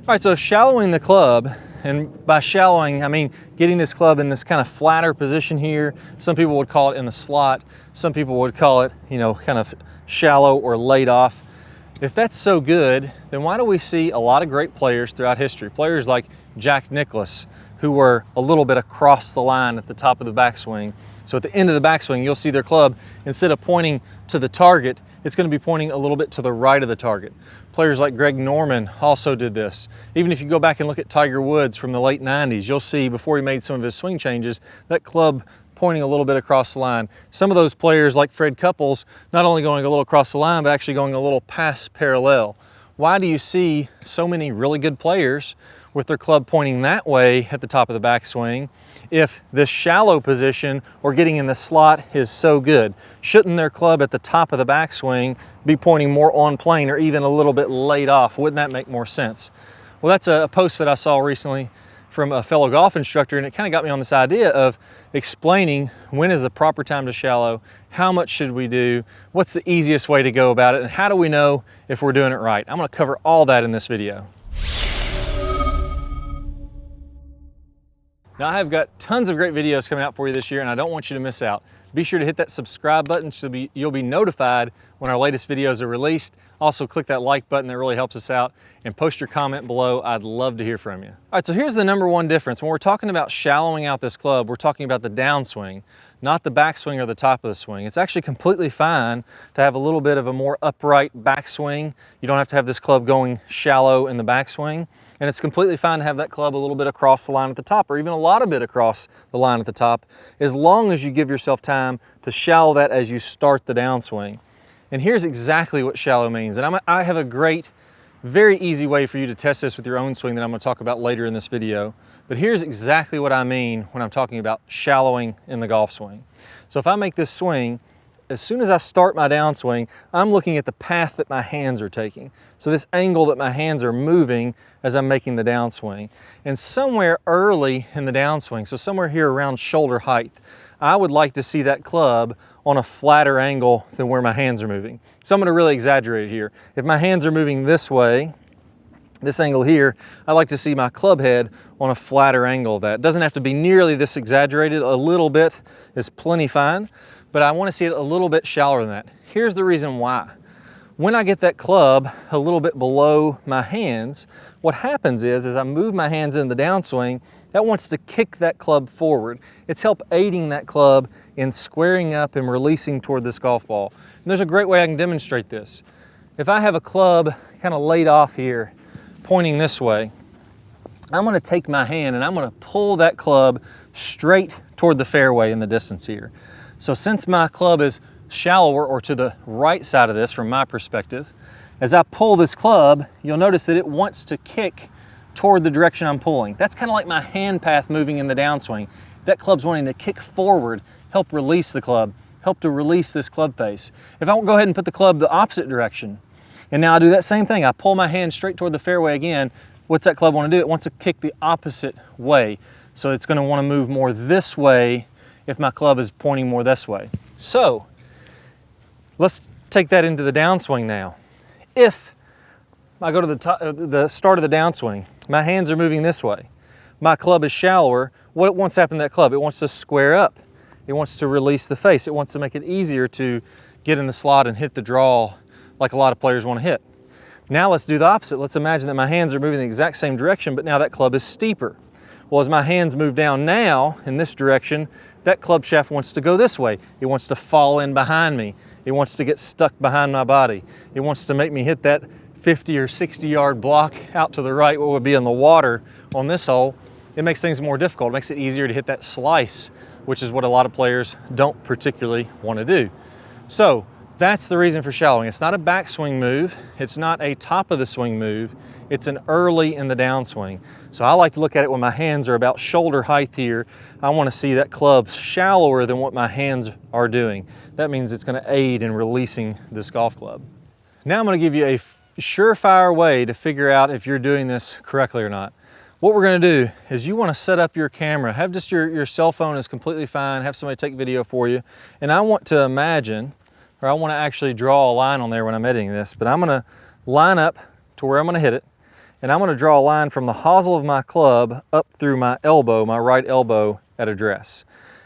All right, so shallowing the club, and by shallowing, I mean getting this club in this kind of flatter position here. Some people would call it in the slot. Some people would call it, you know, kind of shallow or laid off. If that's so good, then why do we see a lot of great players throughout history? Players like Jack Nicklaus, who were a little bit across the line at the top of the backswing. So at the end of the backswing, you'll see their club, instead of pointing to the target, it's going to be pointing a little bit to the right of the target. Players like Greg Norman also did this. Even if you go back and look at Tiger Woods from the late 90s, you'll see before he made some of his swing changes, that club pointing a little bit across the line. Some of those players like Fred Couples, not only going a little across the line, but actually going a little past parallel. Why do you see so many really good players with their club pointing that way at the top of the backswing if this shallow position or getting in the slot is so good? Shouldn't their club at the top of the backswing be pointing more on plane or even a little bit laid off? Wouldn't that make more sense? Well, that's a post that I saw recently from a fellow golf instructor, and it kind of got me on this idea of explaining when is the proper time to shallow, how much should we do, what's the easiest way to go about it, and how do we know if we're doing it right? I'm going to cover all that in this video. Now, I have got tons of great videos coming out for you this year, and I don't want you to miss out. Be sure to hit that subscribe button so you'll be notified when our latest videos are released. Also, click that like button, that really helps us out, and post your comment below. I'd love to hear from you. All right, so here's the #1 difference. When we're talking about shallowing out this club, we're talking about the downswing, not the backswing or the top of the swing. It's actually completely fine to have a little bit of a more upright backswing. You don't have to have this club going shallow in the backswing. And it's completely fine to have that club a little bit across the line at the top, or even a lot of bit across the line at the top, as long as you give yourself time to shallow that as you start the downswing. And here's exactly what shallow means. And I have a great, very easy way for you to test this with your own swing that I'm going to talk about later in this video. But here's exactly what I mean when I'm talking about shallowing in the golf swing. So if I make this swing, as soon as I start my downswing, I'm looking at the path that my hands are taking. So this angle that my hands are moving as I'm making the downswing. And somewhere early in the downswing, so somewhere here around shoulder height, I would like to see that club on a flatter angle than where my hands are moving. So I'm going to really exaggerate it here. If my hands are moving this way, this angle here, I like to see my club head on a flatter angle of that. It doesn't have to be nearly this exaggerated. A little bit is plenty fine, but I want to see it a little bit shallower than that. Here's the reason why. When I get that club a little bit below my hands, what happens is, as I move my hands in the downswing, that wants to kick that club forward. It's aiding that club in squaring up and releasing toward this golf ball. And there's a great way I can demonstrate this. If I have a club kind of laid off here, pointing this way, I'm going to take my hand and I'm going to pull that club straight toward the fairway in the distance here. So since my club is shallower or to the right side of this from my perspective, as I pull this club, you'll notice that it wants to kick toward the direction I'm pulling. That's kind of like my hand path moving in the downswing. That club's wanting to kick forward, help release the club, help to release this club face. If I go ahead and put the club the opposite direction, and now I do that same thing, I pull my hand straight toward the fairway again, what's that club want to do? It wants to kick the opposite way. So it's going to want to move more this way if my club is pointing more this way. So let's take that into the downswing now. If I go to the start of the downswing, my hands are moving this way, my club is shallower, what wants to happen to that club? It wants to square up. It wants to release the face. It wants to make it easier to get in the slot and hit the draw like a lot of players want to hit. Now let's do the opposite. Let's imagine that my hands are moving the exact same direction, but now that club is steeper. Well, as my hands move down now in this direction, that club shaft wants to go this way. It wants to fall in behind me. It wants to get stuck behind my body. It wants to make me hit that 50 or 60 yard block out to the right, what would be in the water on this hole. It makes things more difficult. It makes it easier to hit that slice, which is what a lot of players don't particularly want to do. So that's the reason for shallowing. It's not a backswing move. It's not a top of the swing move. It's an early in the downswing. So I like to look at it when my hands are about shoulder height here. I want to see that club shallower than what my hands are doing. That means it's going to aid in releasing this golf club. Now I'm going to give you a surefire way to figure out if you're doing this correctly or not. What we're going to do is you want to set up your camera. Have just your cell phone is completely fine. Have somebody take video for you. And I want to imagine, or I want to actually draw a line on there when I'm editing this, but I'm going to line up to where I'm going to hit it. and I'm going to draw a line from the hosel of my club up through my elbow, my right elbow at address.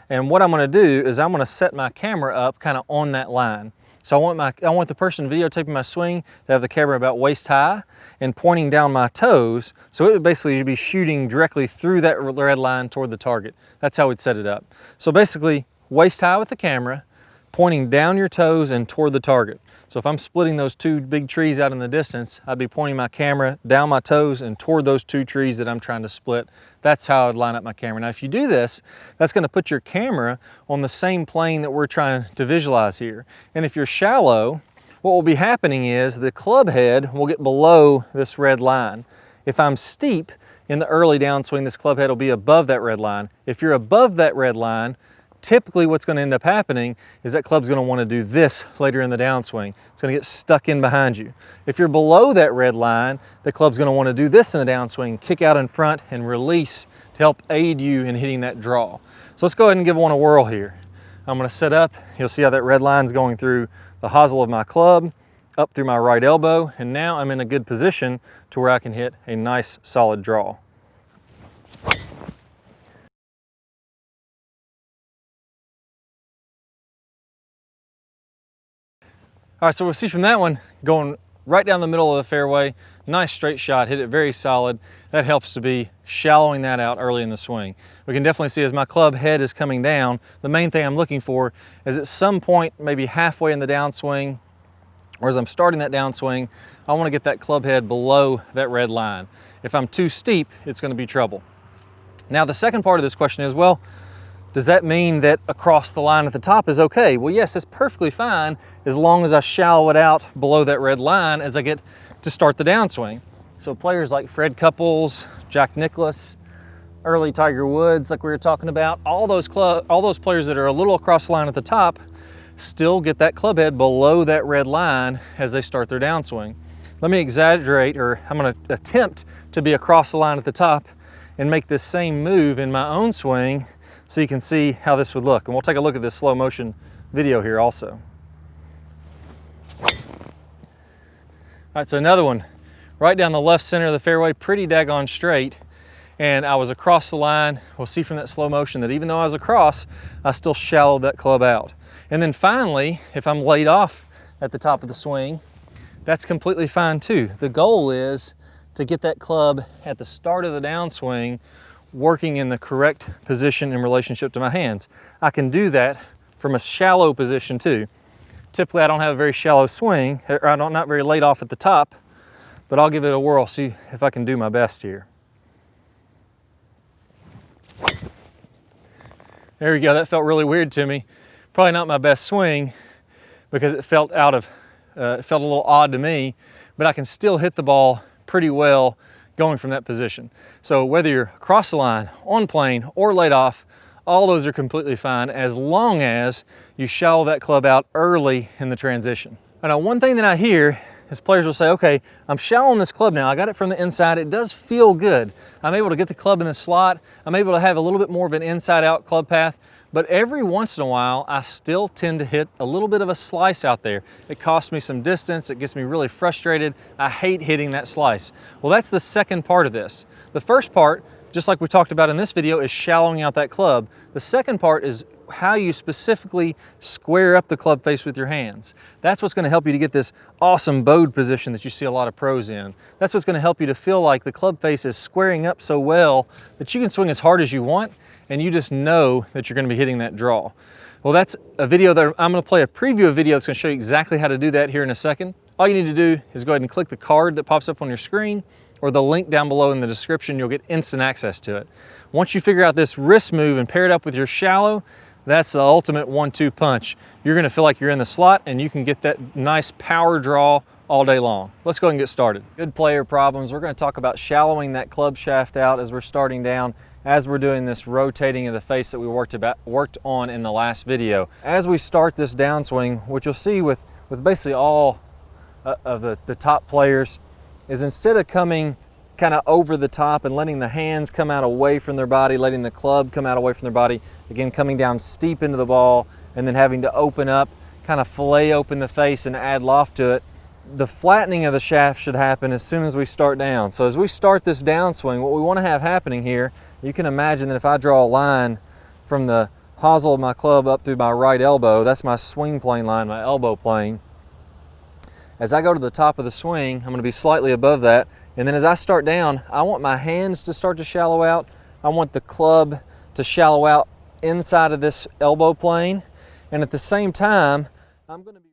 And what I'm going to do is I'm going to set my camera up kind of on that line. So I want the person videotaping my swing to have the camera about waist high and pointing down my toes. So it would basically be shooting directly through that red line toward the target. That's how we'd set it up. So basically waist high with the camera, pointing down your toes and toward the target. So if I'm splitting those two big trees out in the distance, I'd be pointing my camera down my toes and toward those two trees that I'm trying to split. That's how I'd line up my camera. Now, if you do this, that's going to put your camera on the same plane that we're trying to visualize here. And if you're shallow, what will be happening is the club head will get below this red line. If I'm steep in the early downswing, this club head will be above that red line. If you're above that red line, typically what's going to end up happening is that club's going to want to do this later in the downswing. It's going to get stuck in behind you. If you're below that red line, the club's going to want to do this in the downswing, kick out in front and release to help aid you in hitting that draw. So let's go ahead and give one a whirl here. I'm going to set up. You'll see how that red line's going through the hosel of my club, up through my right elbow, and now I'm in a good position to where I can hit a nice solid draw. All right, so we'll see from that one, going right down the middle of the fairway, nice straight shot, hit it very solid. That helps to be shallowing that out early in the swing. We can definitely see as my club head is coming down, the main thing I'm looking for is at some point, maybe halfway in the downswing, or as I'm starting that downswing, I want to get that club head below that red line. If I'm too steep, it's going to be trouble. Now the second part of this question is, well, does that mean that across the line at the top is okay? Well, yes, it's perfectly fine as long as I shallow it out below that red line as I get to start the downswing. So players like Fred Couples, Jack Nicklaus, early Tiger Woods, like we were talking about, all those players that are a little across the line at the top still get that club head below that red line as they start their downswing. Let me exaggerate, or I'm going to attempt to be across the line at the top and make this same move in my own swing, so you can see how this would look. And we'll take a look at this slow motion video here also. All right, so another one, right down the left center of the fairway, pretty daggone straight. And I was across the line. We'll see from that slow motion that even though I was across, I still shallowed that club out. And then finally, if I'm laid off at the top of the swing, that's completely fine too. The goal is to get that club at the start of the downswing working in the correct position in relationship to my hands. I can do that from a shallow position too. Typically I don't have a very shallow swing, or I'm not very laid off at the top, but I'll give it a whirl, see if I can do my best here. There we go, that felt really weird to me. Probably not my best swing because it felt it felt a little odd to me, but I can still hit the ball pretty well going from that position. So whether you're across the line, on plane, or laid off, all those are completely fine as long as you shallow that club out early in the transition. Now, one thing that I hear is players will say, okay, I'm shallowing this club now. I got it from the inside. It does feel good. I'm able to get the club in the slot. I'm able to have a little bit more of an inside out club path. But every once in a while, I still tend to hit a little bit of a slice out there. It costs me some distance. It gets me really frustrated. I hate hitting that slice. Well, that's the second part of this. The first part, just like we talked about in this video, is shallowing out that club. The second part is how you specifically square up the club face with your hands. That's what's going to help you to get this awesome bowed position that you see a lot of pros in. That's what's going to help you to feel like the club face is squaring up so well that you can swing as hard as you want and you just know that you're going to be hitting that draw. Well, that's a video that I'm going to play a preview of video that's going to show you exactly how to do that here in a second. All you need to do is go ahead and click the card that pops up on your screen or the link down below in the description. You'll get instant access to it. Once you figure out this wrist move and pair it up with your shallow, that's the ultimate 1-2 punch. You're going to feel like you're in the slot and you can get that nice power draw all day long. Let's go ahead and get started. Good player problems. We're going to talk about shallowing that club shaft out as we're starting down, as we're doing this rotating of the face that we worked on in the last video. As we start this downswing, what you'll see with basically all of the top players is instead of coming kind of over the top and letting the hands come out away from their body, letting the club come out away from their body, again coming down steep into the ball and then having to open up, kind of fillet open the face and add loft to it, the flattening of the shaft should happen as soon as we start down. So as we start this downswing, what we want to have happening here, you can imagine that if I draw a line from the hosel of my club up through my right elbow, that's my swing plane line, my elbow plane. As I go to the top of the swing, I'm going to be slightly above that. And then as I start down, I want my hands to start to shallow out. I want the club to shallow out inside of this elbow plane. And at the same time, I'm going to be